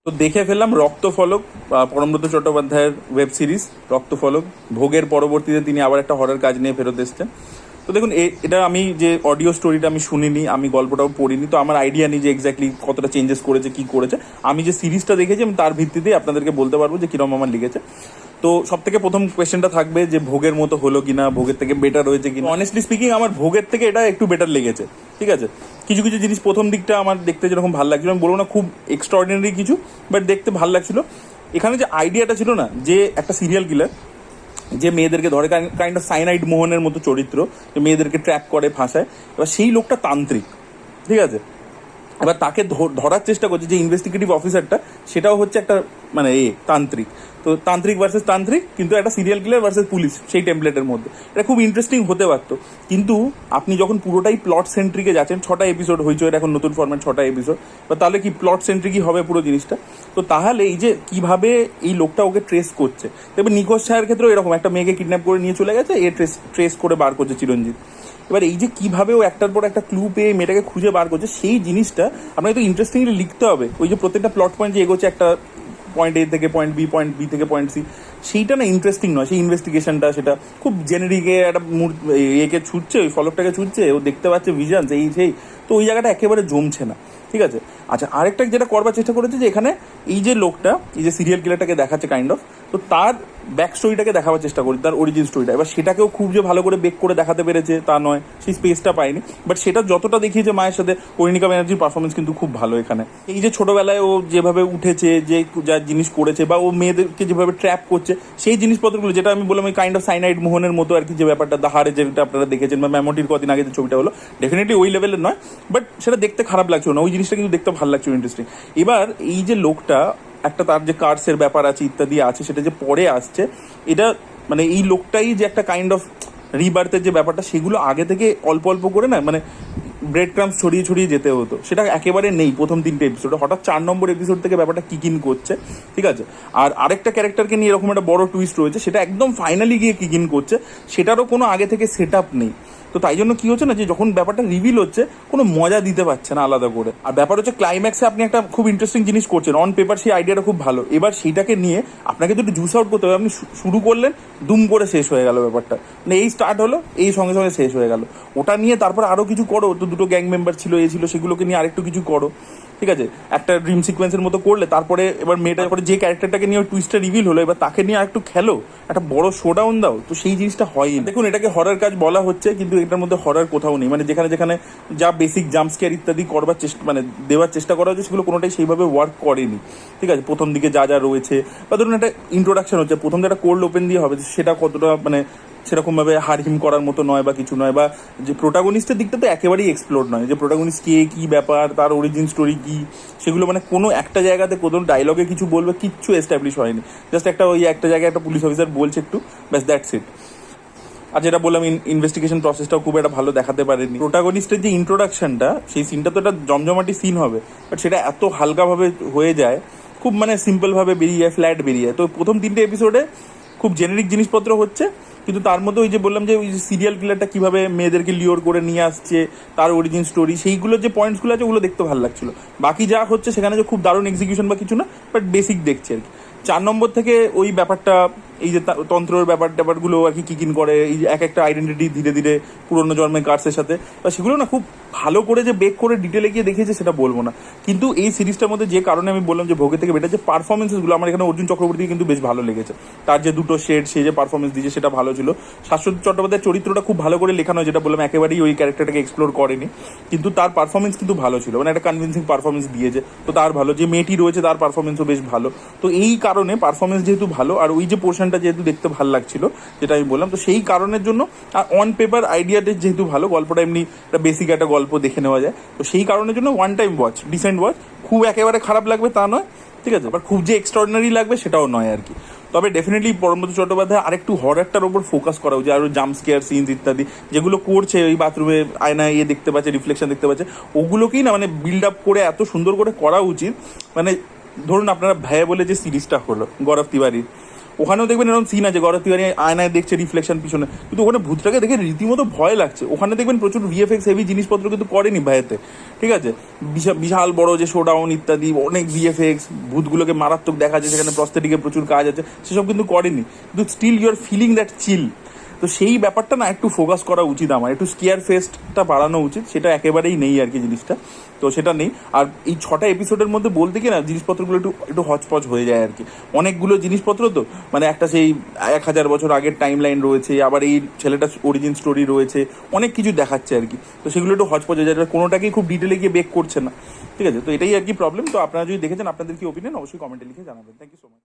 তো দেখে ফেললাম রক্তফলক, পরমব্রত চট্টোপাধ্যায়ের ওয়েব সিরিজ রক্তফলক। ভোগের পরবর্তীতে তিনি আবার একটা হরর কাজ নিয়ে ফেরত এসছেন। তো দেখুন, এটা আমি যে অডিও স্টোরিটা আমি শুনিনি, আমি গল্পটাও পড়িনি, তো আমার আইডিয়া নেই যে এক্স্যাক্টলি কতটা চেঞ্জেস করেছে, কি করেছে। আমি যে সিরিজটা দেখেছি আমি তার ভিত্তিতেই আপনাদেরকে বলতে পারবো যে কিরম আমার লিখেছে। তো সব থেকে প্রথম কোয়েশ্চেনটা থাকবে যে ভোগের মতো হলো কিনা, ভোগের থেকে বেটার হয়েছে কিনা। অনেস্টলি স্পিকিং আমার ভোগের থেকে এটা একটু বেটার লেগেছে। ঠিক আছে, কিছু কিছু জিনিস প্রথম দিকটা আমার দেখতে যেরকম ভালো লাগছিল, আমি বলবো না খুব এক্সট্রাঅর্ডিনারি কিছু, বাট দেখতে ভালো লাগছিল। এখানে যে আইডিয়াটা ছিল না, যে একটা সিরিয়াল কিলার যে মেয়েদেরকে ধরে, কাইন্ড অফ সাইনাইড মোহনের মতো চরিত্র, যে মেয়েদেরকে ট্র্যাক করে ফাঁসায়, এবার সেই লোকটা তান্ত্রিক। ঠিক আছে, এবার তাকে ধরার চেষ্টা করছে যে ইনভেস্টিগেটিভ অফিসারটা, সেটাও হচ্ছে একটা মানে তান্ত্রিক। তো তান্ত্রিক ভার্সেস তান্ত্রিক, কিন্তু একটা সিরিয়াল কিলার ভার্সেস পুলিশ সেই টেমপ্লেটের মধ্যে। এটা খুব ইন্টারেস্টিং হতে পারতো, কিন্তু আপনি যখন পুরোটাই প্লট সেন্ট্রিকে যাচ্ছেন, 6টা এপিসোড হয়েছে এখন নতুন ফরম্যাট 6টা এপিসোড, বা তাহলে কি প্লট সেন্ট্রিকই হবে পুরো জিনিসটা। তো তাহলে এই যে কিভাবে এই লোকটা ওকে ট্রেস করছে, তবে নিখোঁজ ছায়ের ক্ষেত্রেও এরকম একটা মেয়েকে কিডন্যাপ করে নিয়ে চলে গেছে, ট্রেস করে বার করছে চিরঞ্জিত। এবার এই যে কিভাবে ও একটার পর একটা ক্লু পেয়ে মেয়েটাকে খুঁজে বার করছে, সেই জিনিসটা আপনাকে তো ইন্টারেস্টিংলি লিখতে হবে। ওই যে প্রত্যেকটা প্লট পয়েন্ট যে এগোচ্ছে একটা পয়েন্ট এ থেকে পয়েন্ট বি থেকে পয়েন্ট সি, সেইটা না ইন্টারেস্টিং নয়। সেই ইনভেস্টিগেশনটা সেটা খুব জেনারিকে একটা একে ছুটছে, ওই ফলকটাকে ছুটছে, ও দেখতে পাচ্ছে ভিশন সেই, তো ওই জায়গাটা একেবারে জমছে না। ঠিক আছে, আচ্ছা আরেকটা যেটা করবার চেষ্টা করেছে যে এখানে এই যে লোকটা, এই যে সিরিয়াল কিলারটাকে দেখাচ্ছে কাইন্ড অফ, তো তার ব্যাক স্টোরিটাকে দেখাবার চেষ্টা করি, তার অরিজিন স্টোরিটা। এবার সেটাকেও খুব যে ভালো করে বেক করে দেখাতে পেরেছে তা নয়, সেই স্পেসটা পায়নি। বাট সেটা যতটা দেখিয়েছে মায়ের সাথে, পরিণীকা ব্যানার্জির পারফরমেন্স কিন্তু খুব ভালো এখানে। এই যে ছোটবেলায় ও যেভাবে উঠেছে, যে যা জিনিস করেছে, বা ও মেয়েদেরকে যেভাবে ট্র্যাপ করছে, সেই জিনিসপত্রগুলো যেটা আমি বললাম ওই কাইন্ড অফ সাইনাইড মোহনের মতো আর কি, যে ব্যাপারটা দাহারে যেটা আপনারা দেখেছেন, বা মেমোটির কদিন আগে যে ছবিটা হলো, ডেফিনেটলি ওই লেভেলের নয়, বাট সেটা দেখতে খারাপ লাগছিল না, ওই জিনিসটা কিন্তু দেখতে ভালো লাগছিল, ইন্টারেস্টিং। এবার এই যে লোকটা, একটা তার যে কার্সের ব্যাপার আছে ইত্যাদি আছে, সেটা যে পরে আসছে, এটা মানে এই লোকটাই যে একটা কাইন্ড অফ রিবার্থের যে ব্যাপারটা, সেগুলো আগে থেকে অল্প অল্প করে না, মানে ব্রেড ক্রাম্পস ছড়িয়ে ছড়িয়ে যেতে হতো, সেটা একেবারে নেই প্রথম 3টে এপিসোডে। হঠাৎ 4 নম্বর এপিসোড থেকে ব্যাপারটা কিক ইন করছে। ঠিক আছে, আর আরেকটা ক্যারেক্টারকে নিয়ে এরকম একটা বড় টুইস্ট রয়েছে, সেটা একদম ফাইনালি গিয়ে কিক ইন করছে, সেটারও কোনো আগে থেকে সেট আপ নেই। তো তাই জন্য কি হচ্ছে না, যে যখন ব্যাপারটা রিভিল হচ্ছে, কোনো মজা দিতে পারছে না আলাদা করে। আর ব্যাপার হচ্ছে ক্লাইম্যাক্সে আপনি একটা খুব ইন্টারেস্টিং জিনিস করছেন, অন পেপার সেই আইডিয়াটা খুব ভালো, এবার সেইটাকে নিয়ে আপনাকে তো একটু জুস আউট করতে হবে। আপনি শুরু করলেন, দুম করে শেষ হয়ে গেল ব্যাপারটা, মানে এই স্টার্ট হলো, এই সঙ্গে সঙ্গে শেষ হয়ে গেল। ওটা নিয়ে তারপর আরও কিছু করো, তো দুটো গ্যাং মেম্বার ছিল, ছিল, সেগুলোকে নিয়ে আরেকটু কিছু করো। ঠিক আছে, একটা ড্রিম সিকোয়েন্সের মতো করলে, তারপরে এবার মেয়েটার পরে যে ক্যারেক্টারটাকে নিয়ে টুইস্টটা রিভিল হলো, এবার তাকে নিয়ে আরেকটু খেলো, একটা বড় শোডাউন দাও, তো সেই জিনিসটা হয়ই না। দেখুন, এটাকে হরার কাজ বলা হচ্ছে, কিন্তু এটার মধ্যে হরার কোথাও নেই। মানে যেখানে যেখানে যা বেসিক জাম্প স্কেয়ার ইত্যাদি করবার চেষ্টা, মানে দেওয়ার চেষ্টা করা হচ্ছে, সেগুলো কোনোটাই সেইভাবে ওয়ার্ক করেনি। ঠিক আছে, প্রথম দিকে যা যা রয়েছে, বা ধরুন একটা ইন্ট্রোডাকশন হচ্ছে, প্রথম একটা কোল্ড ওপেন দিয়ে হবে, সেটা কতটা মানে সেরকমভাবে হারহিম করার মতো নয় বা কিছু নয়, বা যে প্রোটাগনিস্টের দিকটা তো একেবারেই এক্সপ্লোর নয়, যে প্রোটাগনিস্ট কে, কী ব্যাপার, তার অরিজিন স্টোরি কী, সেগুলো মানে কোনো একটা জায়গাতে কোনো ডায়লগে কিছু বলবে, কিচ্ছু এস্টাবলিশ হয়নি। জাস্ট একটা ওই একটা জায়গায় একটা পুলিশ অফিসার বলছে একটু, ব্যাস, দ্যাটস ইট। আর যেটা বললাম, ইনভেস্টিগেশন প্রসেসটাও খুব একটা ভালো দেখাতে পারেনি। প্রোটাগনিস্টের যে ইন্ট্রোডাকশনটা, সেই সিনটা তো একটা জমজমাটি সিন হবে, বাট সেটা এত হালকাভাবে হয়ে যায়, খুব মানে সিম্পলভাবে বেরিয়ে যায়, ফ্ল্যাট বেরিয়ে যায়। তো প্রথম 3টে এপিসোডে খুব জেনারিক জিনিসপত্র হচ্ছে, কিন্তু তার মধ্যে ওই যে বললাম যে ওই সিরিয়াল কিলারটা কীভাবে মেয়েদেরকে লিওর করে নিয়ে আসছে, তার অরিজিন স্টোরি, সেইগুলোর যে পয়েন্টসগুলো আছে, ওগুলো দেখতে ভালো লাগছিল। বাকি যা হচ্ছে সেখানে যে খুব দারুণ এক্সিকিউশন বা কিছু না, বাট বেসিক দেখছি আর কি। 4 নম্বর থেকে ওই ব্যাপারটা, এই যে তন্ত্রের ব্যাপারগুলো আর কি কিক ইন করে, এই যে এক একটা আইডেন্টিটি ধীরে ধীরে পুরোনো জন্মের কার্সের সাথে, বা সেগুলো না খুব ভালো করে যে বেক করে ডিটেলে গিয়ে দেখিয়েছে, সেটা বলবো না। কিন্তু এই সিরিজটার মধ্যে যে কারণে আমি বললাম যে ভোগের থেকে বেটার, যে পারফরমেন্সেসগুলো আমার এখানে অর্জুন চক্রবর্তী কিন্তু বেশ ভালো লেগেছে। তার যে দুটো শেড, সে যে পারফরমেন্স দিয়েছে, সেটা ভালো ছিল। শাশ্বত চট্টোপাধ্যায়ের চরিত্রটা খুব ভালো করে লেখানো হয়, যেটা বললাম একেবারেই ওই ক্যারেক্টারটাকে এক্সপ্লোর করেনি, কিন্তু তার পারফরমেন্স কিন্তু ভালো ছিল, মানে একটা কনভিন্সিং পারফরমেন্স দিয়েছে, তো তার ভালো। যে মেয়েটি রয়েছে তার পারফরমেন্সও বেশ ভালো। তো এই কারণে পারফরমেন্স যেহেতু ভালো, আর ওই যে পোর্শনটা যেহেতু দেখতে ভালো লাগছিল, যেটা আমি বললাম, তো সেই কারণের জন্য, আর অন পেপার আইডিয়াটা যেহেতু ভালো, গল্পটা এমনি একটা বেসিক একটা গল্প দেখে নেওয়া যায়, তো সেই কারণের জন্য one time watch, decent watch. খুব একেবারে খারাপ লাগবে তা নয়, ঠিক আছে, আবার খুব যে এক্সট্রাঅর্ডিনারি লাগবে সেটাও নয় আর কি। তবে ডেফিনেটলি পরমব্রত চট্টোপাধ্যায় আরেকটু হররটার ওপর ফোকাস করা উচিত, আরও জাম্প স্কেয়ার সিনস ইত্যাদি যেগুলো করছে, ওই বাথরুমে আয়না দেখতে পাচ্ছে, রিফ্লেকশন দেখতে পাচ্ছে, ওগুলোকেই না মানে বিল্ড আপ করে এত সুন্দর করে করা উচিত। মানে ধরুন আপনারা ভাইয়া বলে যে সিরিজটা হলো গৌরব তিওয়ারির, ওখানেও দেখবেন এরকম সিন আছে, গৌরব তিওয়ারি আয়নায় দেখছে রিফ্লেকশন পিছনে, কিন্তু ওখানে ভূতটাকে দেখে রীতিমতো ভয় লাগছে। ওখানে দেখবেন প্রচুর ভিএফএক্স হেভি জিনিসপত্র কিন্তু করেনি ভাইয়াতে, ঠিক আছে, বিশাল বড় যে শোডাউন ইত্যাদি অনেক ভিএফএক্স, ভূতগুলোকে মারাত্মক দেখা যায়, সেখানে প্রস্থেটিকের প্রচুর কাজ আছে, সেসব কিন্তু করেনি, কিন্তু still you are feeling that chill. তো সেই ব্যাপারটা না একটু ফোকাস করা উচিত, আমার একটু স্কেয়ার ফেস্টটা বাড়ানো উচিত, সেটা একেবারেই নেই আর কি জিনিসটা, তো সেটা নেই। আর এই 6টা এপিসোডের মধ্যে বলতে কি না জিনিসপত্রগুলো একটু একটু হচপচ হয়ে যায় আর কি, অনেকগুলো জিনিসপত্র তো, মানে একটা সেই 1000 বছর আগের টাইম লাইন রয়েছে, আবার এই ছেলেটার অরিজিন স্টোরি রয়েছে, অনেক কিছু দেখাচ্ছে আর কি, তো সেগুলো একটু হচপচ হয়ে যায়, কোনোটাকেই খুব ডিটেলে গিয়ে বেক করছে না, ঠিক আছে, তো এটাই আর কি প্রবলেম। তো আপনারা যদি দেখেছেন আপনাদের কি ওপিনিয়ন অবশ্যই কমেন্টে লিখে জানাবেন। Thank you so much.